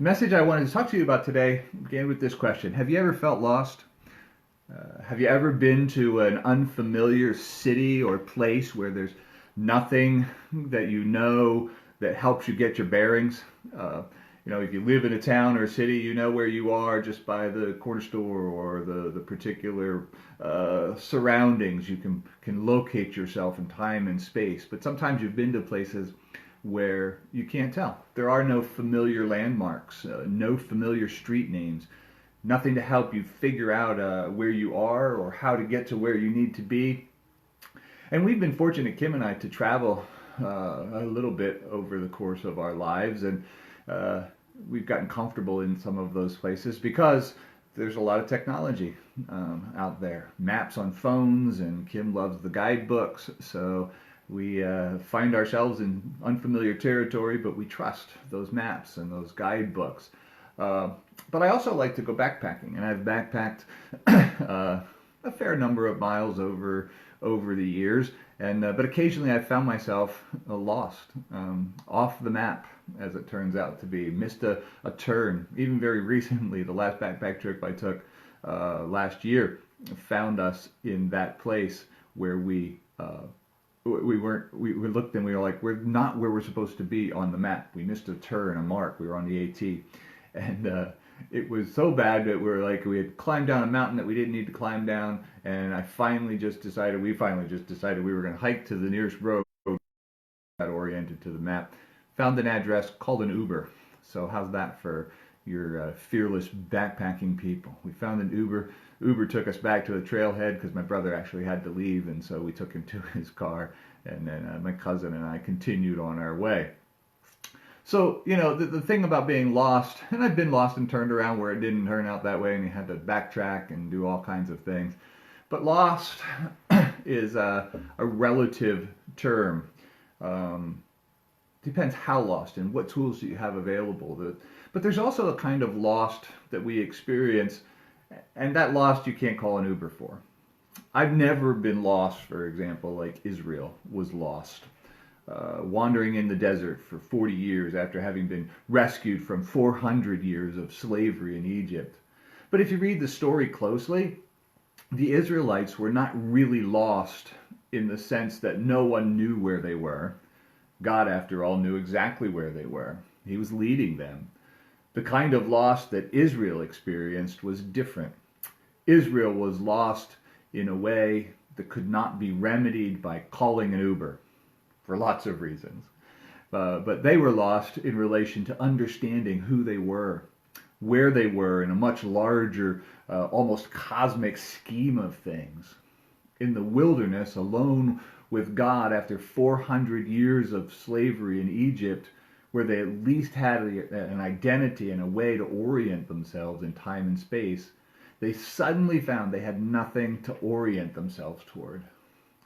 Message I wanted to talk to you about today began with this question. Have you ever felt lost? Have you ever been to an unfamiliar city or place where there's nothing that you know that helps you get your bearings? If you live in a town or a city, you know where you are just by the corner store or the particular surroundings. You can locate yourself in time and space. But sometimes you've been to places where you can't tell. There are no familiar landmarks, no familiar street names, nothing to help you figure out where you are or how to get to where you need to be. And we've been fortunate, Kim and I, to travel a little bit over the course of our lives, and we've gotten comfortable in some of those places because there's a lot of technology out there. Maps on phones, and Kim loves the guidebooks, so we find ourselves in unfamiliar territory, but we trust those maps and those guidebooks. But I also like to go backpacking, and I've backpacked a fair number of miles over the years, and but occasionally I found myself lost, off the map, as it turns out to be. Missed a turn. Even very recently, the last backpack trip I took last year found us in that place where we looked and we were like, we're not where we're supposed to be on the map. We missed a turn, a mark. We were on the AT, and it was so bad that we had climbed down a mountain that we didn't need to climb down, and we finally just decided we were going to hike to the nearest road. Got oriented to the map, found an address, called an Uber. So how's that for your fearless backpacking people? We found an Uber. Uber took us back to the trailhead because my brother actually had to leave, and so we took him to his car, and then my cousin and I continued on our way. So, the thing about being lost, and I've been lost and turned around where it didn't turn out that way, and you had to backtrack and do all kinds of things. But lost is a relative term. Depends how lost and what tools you have available. But there's also a kind of lost that we experience, and that lost you can't call an Uber for. I've never been lost, for example, like Israel was lost, wandering in the desert for 40 years after having been rescued from 400 years of slavery in Egypt. But if you read the story closely, the Israelites were not really lost in the sense that no one knew where they were. God, after all, knew exactly where they were. He was leading them. The kind of loss that Israel experienced was different. Israel was lost in a way that could not be remedied by calling an Uber, for lots of reasons. But they were lost in relation to understanding who they were, where they were in a much larger, almost cosmic scheme of things. In the wilderness, alone with God after 400 years of slavery in Egypt, where they at least had an identity and a way to orient themselves in time and space, they suddenly found they had nothing to orient themselves toward.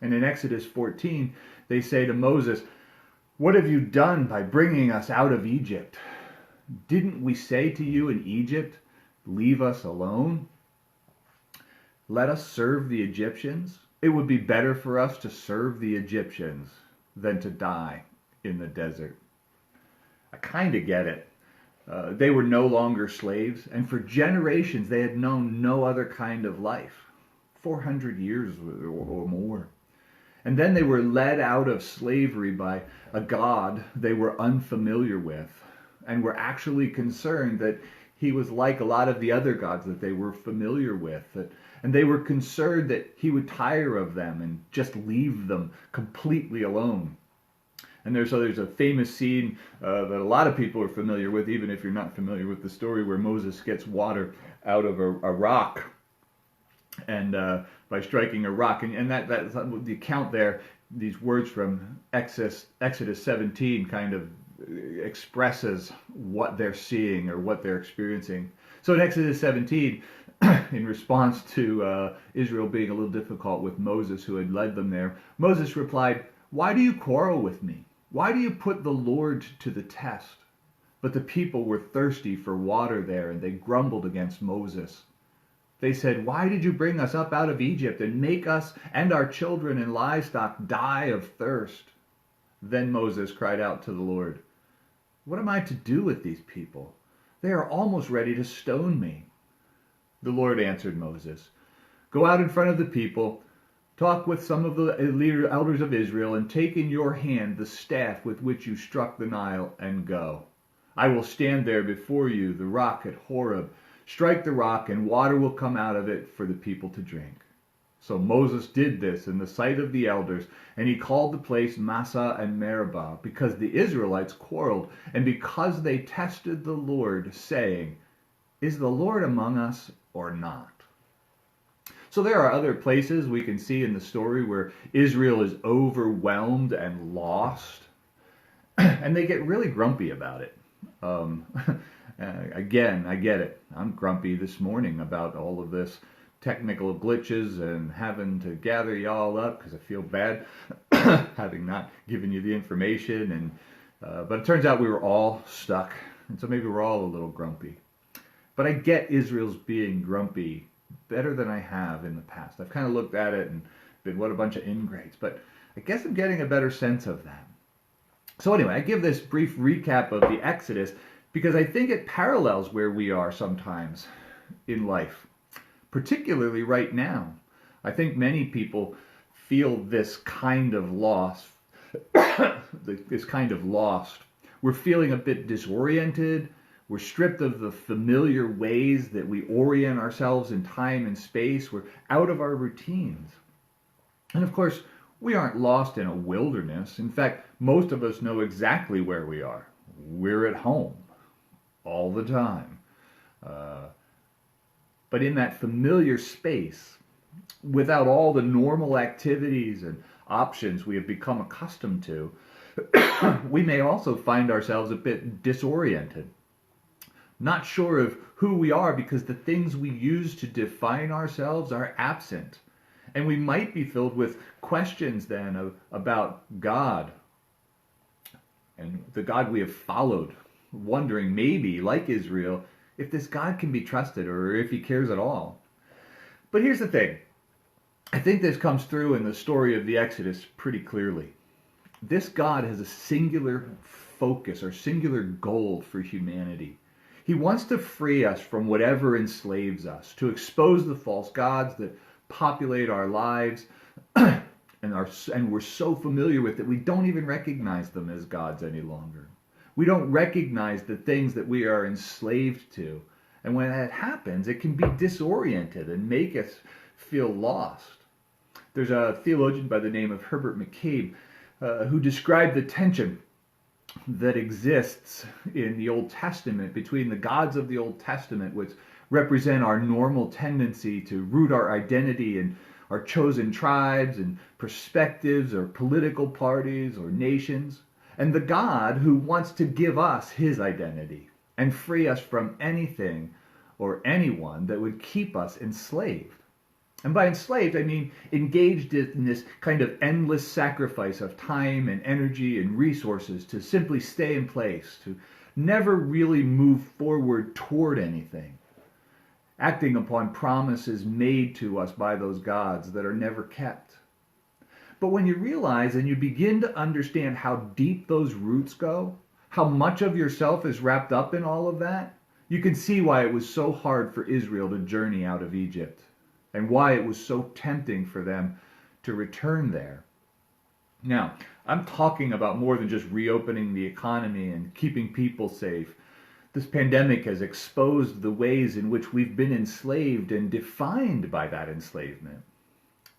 And in Exodus 14, they say to Moses, "What have you done by bringing us out of Egypt? Didn't we say to you in Egypt, 'Leave us alone'? Let us serve the Egyptians. It would be better for us to serve the Egyptians than to die in the desert." I kind of get it. They were no longer slaves, and for generations they had known no other kind of life. 400 years or more. And then they were led out of slavery by a God they were unfamiliar with, and were actually concerned that he was like a lot of the other gods that they were familiar with. And they were concerned that he would tire of them and just leave them completely alone. And there's a famous scene that a lot of people are familiar with, even if you're not familiar with the story, where Moses gets water out of a rock, and by striking a rock. And that's the account there. These words from Exodus 17 kind of expresses what they're seeing or what they're experiencing. So in Exodus 17, in response to Israel being a little difficult with Moses, who had led them there, Moses replied, "Why do you quarrel with me? Why do you put the Lord to the test?" But the people were thirsty for water there, and they grumbled against Moses. They said, "Why did you bring us up out of Egypt and make us and our children and livestock die of thirst?" Then Moses cried out to the Lord, What am I to do with these people? They are almost ready to stone me." The Lord answered Moses, "Go out in front of the people, talk with some of the elders of Israel, and take in your hand the staff with which you struck the Nile, and go. I will stand there before you, the rock at Horeb. Strike the rock, and water will come out of it for the people to drink." So Moses did this in the sight of the elders, and he called the place Massah and Meribah, because the Israelites quarreled, and because they tested the Lord, saying, "Is the Lord among us or not?" So there are other places we can see in the story where Israel is overwhelmed and lost, and they get really grumpy about it. Again, I get it. I'm grumpy this morning about all of this technical glitches and having to gather y'all up because I feel bad having not given you the information. But it turns out we were all stuck, and so maybe we're all a little grumpy. But I get Israel's being grumpy better than I have in the past. I've kind of looked at it and been, what a bunch of ingrates. But I guess I'm getting a better sense of that. So anyway, I give this brief recap of the Exodus because I think it parallels where we are sometimes in life, particularly right now. I think many people feel this kind of loss, We're feeling a bit disoriented. We're stripped of the familiar ways that we orient ourselves in time and space. We're out of our routines. And of course, we aren't lost in a wilderness. In fact, most of us know exactly where we are. We're at home all the time. But in that familiar space, without all the normal activities and options we have become accustomed to, we may also find ourselves a bit disoriented. Not sure of who we are because the things we use to define ourselves are absent. And we might be filled with questions then about God and the God we have followed, wondering maybe, like Israel, if this God can be trusted or if he cares at all. But here's the thing. I think this comes through in the story of the Exodus pretty clearly. This God has a singular focus or singular goal for humanity. He wants to free us from whatever enslaves us, to expose the false gods that populate our lives and we're so familiar with that we don't even recognize them as gods any longer. We don't recognize the things that we are enslaved to. And when that happens, it can be disoriented and make us feel lost. There's a theologian by the name of Herbert McCabe who described the tension that exists in the Old Testament between the gods of the Old Testament, which represent our normal tendency to root our identity in our chosen tribes and perspectives or political parties or nations, and the God who wants to give us his identity and free us from anything or anyone that would keep us enslaved. And by enslaved, I mean engaged in this kind of endless sacrifice of time and energy and resources to simply stay in place, to never really move forward toward anything, acting upon promises made to us by those gods that are never kept. But when you realize and you begin to understand how deep those roots go, how much of yourself is wrapped up in all of that, you can see why it was so hard for Israel to journey out of Egypt, and why it was so tempting for them to return there. Now, I'm talking about more than just reopening the economy and keeping people safe. This pandemic has exposed the ways in which we've been enslaved and defined by that enslavement.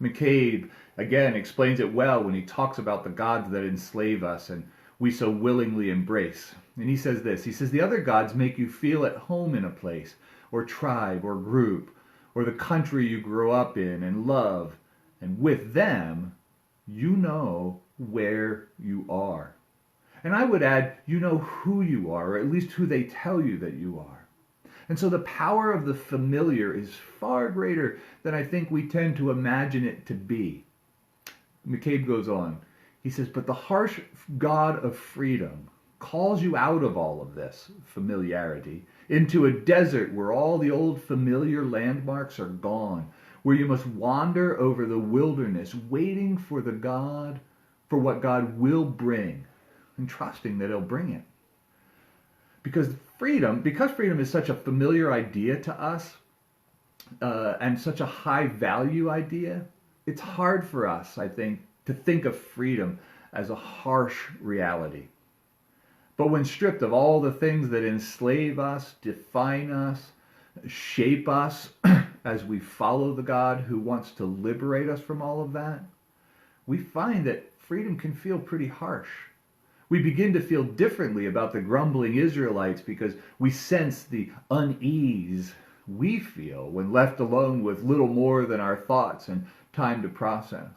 McCabe, again, explains it well when he talks about the gods that enslave us and we so willingly embrace. And he says this, he says, the other gods make you feel at home in a place, or tribe, or group, or the country you grew up in and love, and with them, you know where you are. And I would add, you know who you are, or at least who they tell you that you are. And so the power of the familiar is far greater than I think we tend to imagine it to be. McCabe goes on. He says, but the harsh God of freedom calls you out of all of this familiarity into a desert where all the old familiar landmarks are gone, where you must wander over the wilderness, waiting for what God will bring, and trusting that he'll bring it. Because freedom is such a familiar idea to us, and such a high value idea, it's hard for us, I think, to think of freedom as a harsh reality. But when stripped of all the things that enslave us, define us, shape us as we follow the God who wants to liberate us from all of that, we find that freedom can feel pretty harsh. We begin to feel differently about the grumbling Israelites because we sense the unease we feel when left alone with little more than our thoughts and time to process.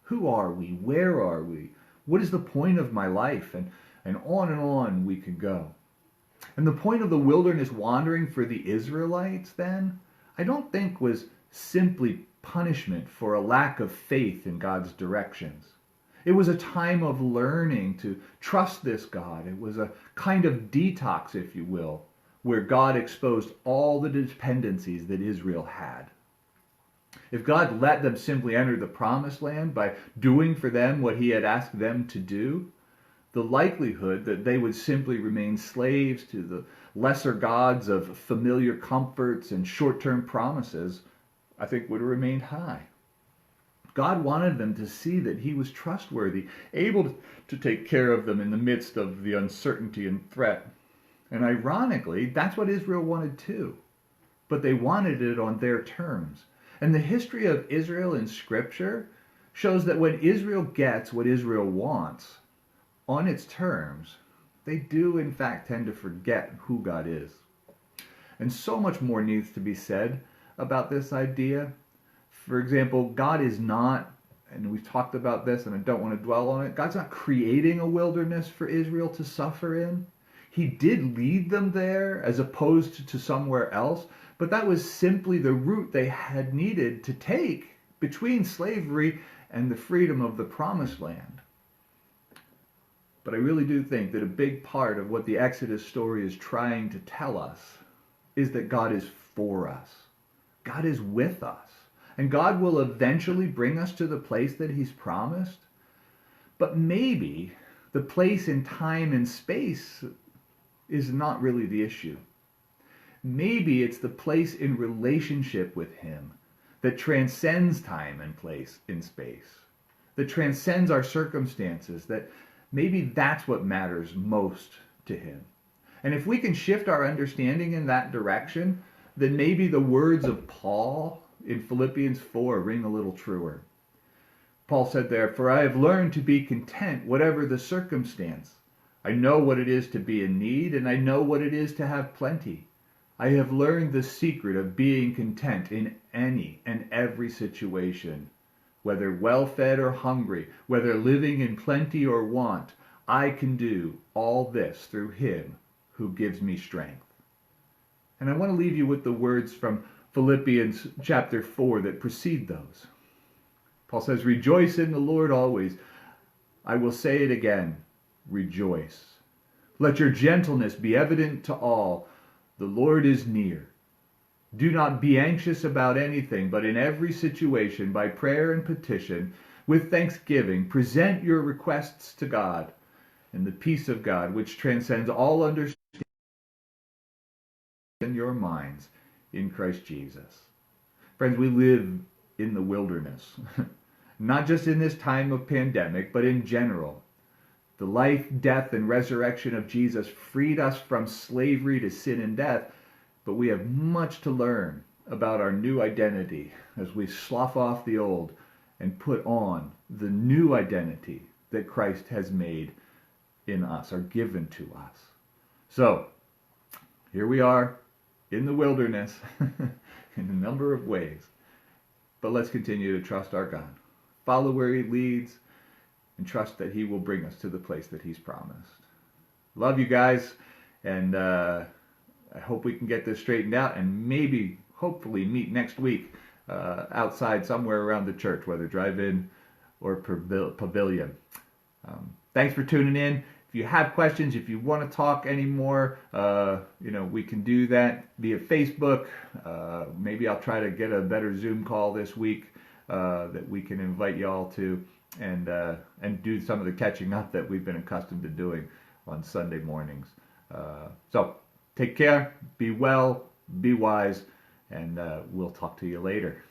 Who are we? Where are we? What is the point of my life? And on we could go. And the point of the wilderness wandering for the Israelites then, I don't think was simply punishment for a lack of faith in God's directions. It was a time of learning to trust this God. It was a kind of detox, if you will, where God exposed all the dependencies that Israel had. If God let them simply enter the promised land by doing for them what he had asked them to do, the likelihood that they would simply remain slaves to the lesser gods of familiar comforts and short-term promises, I think would have remained high. God wanted them to see that he was trustworthy, able to take care of them in the midst of the uncertainty and threat. And ironically, that's what Israel wanted too. But they wanted it on their terms. And the history of Israel in Scripture shows that when Israel gets what Israel wants, on its terms, they do in fact tend to forget who God is. And so much more needs to be said about this idea. For example, God is not, and we've talked about this and I don't want to dwell on it, God's not creating a wilderness for Israel to suffer in. He did lead them there as opposed to somewhere else, but that was simply the route they had needed to take between slavery and the freedom of the promised land. But I really do think that a big part of what the Exodus story is trying to tell us is that God is for us. God is with us. And God will eventually bring us to the place that he's promised. But maybe the place in time and space is not really the issue. Maybe it's the place in relationship with him that transcends time and place in space, that transcends our circumstances, that maybe that's what matters most to him. And if we can shift our understanding in that direction, then maybe the words of Paul in Philippians 4 ring a little truer. Paul said there, "For I have learned to be content, whatever the circumstance. I know what it is to be in need, and I know what it is to have plenty. I have learned the secret of being content in any and every situation. Whether well-fed or hungry, whether living in plenty or want, I can do all this through him who gives me strength." And I want to leave you with the words from Philippians chapter 4 that precede those. Paul says, "Rejoice in the Lord always. I will say it again, rejoice. Let your gentleness be evident to all. The Lord is near. Do not be anxious about anything, but in every situation, by prayer and petition, with thanksgiving, present your requests to God, and the peace of God, which transcends all understanding in your minds, in Christ Jesus." Friends, we live in the wilderness, not just in this time of pandemic, but in general. The life, death, and resurrection of Jesus freed us from slavery to sin and death, but we have much to learn about our new identity as we slough off the old and put on the new identity that Christ has made in us, or given to us. So, here we are in the wilderness in a number of ways. But let's continue to trust our God, follow where he leads, and trust that he will bring us to the place that he's promised. Love you guys, and I hope we can get this straightened out and maybe, hopefully, meet next week outside somewhere around the church, whether drive-in or pavilion. Thanks for tuning in. If you have questions, if you want to talk anymore, we can do that via Facebook. Maybe I'll try to get a better Zoom call this week that we can invite y'all to, and do some of the catching up that we've been accustomed to doing on Sunday mornings. So take care, be well, be wise, and we'll talk to you later.